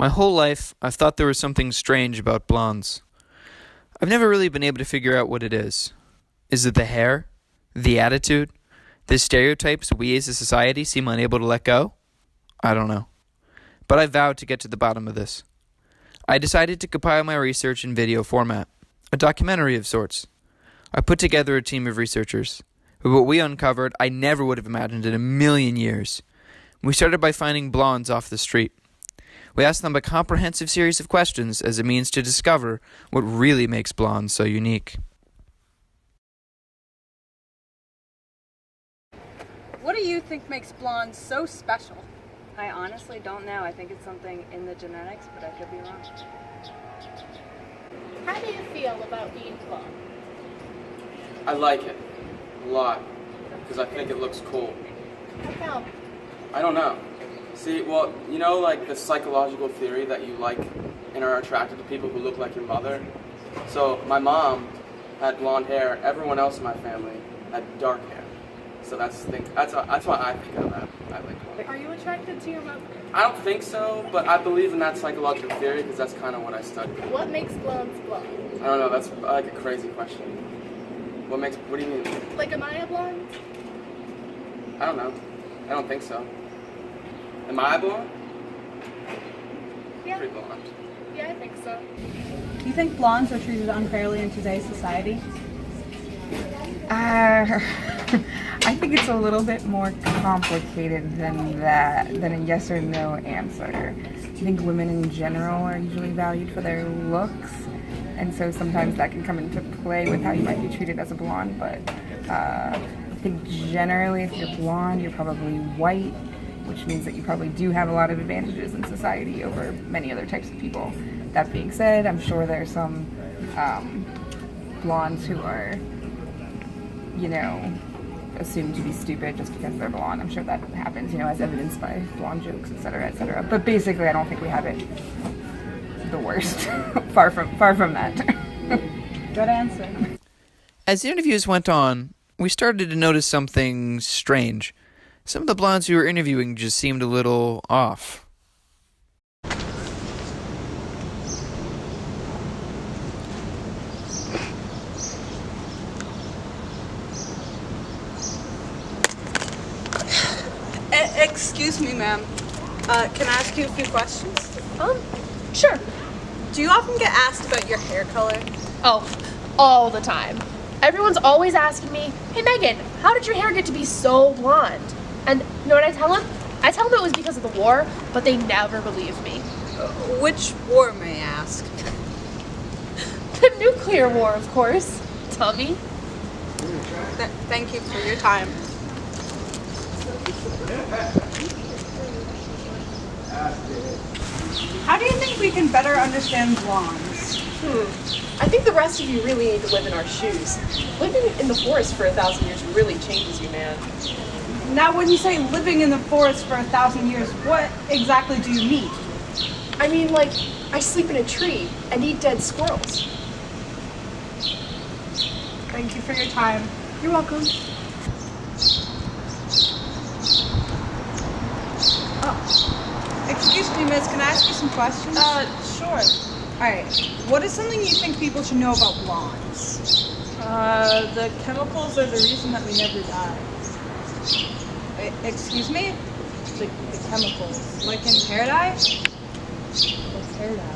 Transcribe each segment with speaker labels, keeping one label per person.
Speaker 1: My whole life, I've thought there was something strange about blondes. I've never really been able to figure out what it is. Is it the hair? The attitude? The stereotypes we as a society seem unable to let go? I don't know. But I vowed to get to the bottom of this. I decided to compile my research in video format, a documentary of sorts. I put together a team of researchers. But what we uncovered, I never would have imagined in a million years. We started by finding blondes off the street. We asked them a comprehensive series of questions as a means to discover what really makes blondes so unique.
Speaker 2: What do you think makes blondes so special?
Speaker 3: I honestly don't know. I think it's something in the genetics, but I could be wrong.
Speaker 4: How do you feel about being blonde?
Speaker 5: I like it a lot because I think it looks cool.
Speaker 4: How come?
Speaker 5: I don't know. See, well, you know, like the psychological theory that you like and are attracted to people who look like your mother. So my mom had blonde hair. Everyone else in my family had dark hair. So that's why I think of that. I like blonde.
Speaker 4: Are you attracted to your mother?
Speaker 5: I don't think so, but I believe in that psychological theory because that's kind of what I studied.
Speaker 4: What makes blondes blonde?
Speaker 5: I don't know. That's like a crazy question. What do you mean?
Speaker 4: Like, am I a blonde?
Speaker 5: I don't know. I don't think so. Am I blonde?
Speaker 4: Yeah.
Speaker 5: Pretty blonde.
Speaker 4: Yeah, I think so.
Speaker 2: Do you think blondes are treated unfairly in today's society?
Speaker 6: I think it's a little bit more complicated than that, than a yes or no answer. I think women in general are usually valued for their looks, and so sometimes that can come into play with how you might be treated as a blonde, but I think generally if you're blonde, you're probably white, which means that you probably do have a lot of advantages in society over many other types of people. That being said, I'm sure there are some blondes who are, assumed to be stupid just because they're blonde. I'm sure that happens, as evidenced by blonde jokes, etc., etc. But basically, I don't think we have it the worst. far from that.
Speaker 2: Good answer.
Speaker 1: As the interviews went on, we started to notice something strange. Some of the blondes we were interviewing just seemed a little off.
Speaker 2: Excuse me, ma'am. Can I ask you a few questions?
Speaker 4: Sure.
Speaker 2: Do you often get asked about your hair color?
Speaker 4: Oh, all the time. Everyone's always asking me, hey Megan, how did your hair get to be so blonde? And you know what I tell them? I tell them it was because of the war, but they never believe me.
Speaker 2: Which war, may I ask?
Speaker 4: The nuclear war, of course. Tommy.
Speaker 2: Thank you for your time. How do you think we can better understand blondes?
Speaker 7: I think the rest of you really need to live in our shoes. Living in the forest for 1,000 years really changes you, man.
Speaker 2: Now, when you say living in the forest for 1,000 years, what exactly do you mean?
Speaker 7: I mean, like, I sleep in a tree and eat dead squirrels.
Speaker 2: Thank you for your time.
Speaker 7: You're welcome.
Speaker 2: Excuse me, miss, can I ask you some questions?
Speaker 7: Sure.
Speaker 2: Alright, what is something you think people should know about blondes?
Speaker 8: The chemicals are the reason that we never die.
Speaker 2: Excuse me?
Speaker 8: The chemicals.
Speaker 2: Like in hair dye?
Speaker 8: What's hair dye?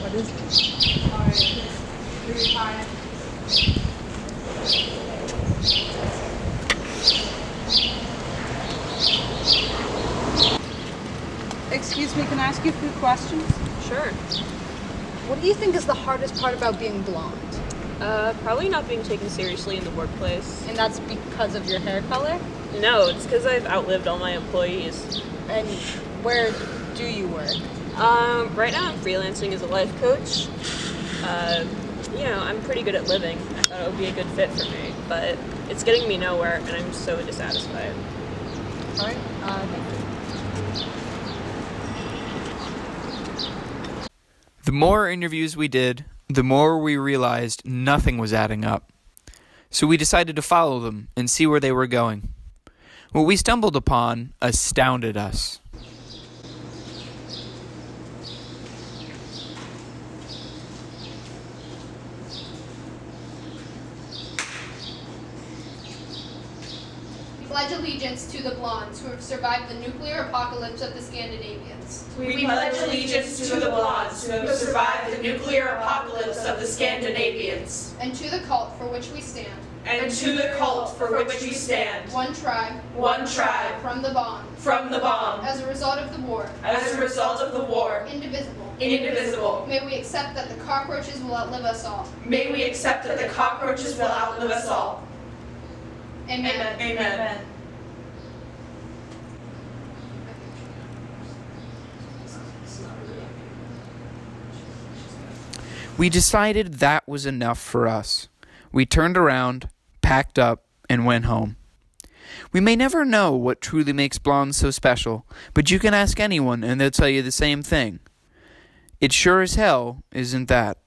Speaker 8: What is it?
Speaker 2: Alright, for your time. Excuse me, can I ask you a few questions?
Speaker 7: Sure.
Speaker 2: What do you think is the hardest part about being blonde?
Speaker 3: Probably not being taken seriously in the workplace.
Speaker 2: And that's because of your hair color?
Speaker 3: No, it's because I've outlived all my employees.
Speaker 2: And where do you work?
Speaker 3: Right now I'm freelancing as a life coach. I'm pretty good at living. I thought it would be a good fit for me, but it's getting me nowhere, and I'm so dissatisfied.
Speaker 2: Alright, thank you.
Speaker 1: The more interviews we did, the more we realized nothing was adding up. So we decided to follow them and see where they were going. What we stumbled upon astounded us.
Speaker 9: pledge allegiance to the blondes who have survived the nuclear apocalypse of the Scandinavians.
Speaker 10: We pledge allegiance to the blondes who have survived the nuclear apocalypse of the Scandinavians.
Speaker 9: And to the cult for which we stand.
Speaker 10: And to the cult for which we stand.
Speaker 9: One tribe.
Speaker 10: One tribe.
Speaker 9: From the bomb.
Speaker 10: From the bomb.
Speaker 9: As a result of the war.
Speaker 10: As a result of the war.
Speaker 9: Indivisible.
Speaker 10: Indivisible.
Speaker 9: May we accept that the cockroaches will outlive us all.
Speaker 10: May we accept that the cockroaches will outlive us all.
Speaker 9: Amen.
Speaker 10: Amen. Amen.
Speaker 1: We decided that was enough for us. We turned around, packed up, and went home. We may never know what truly makes blondes so special, but you can ask anyone and they'll tell you the same thing. It sure as hell isn't that.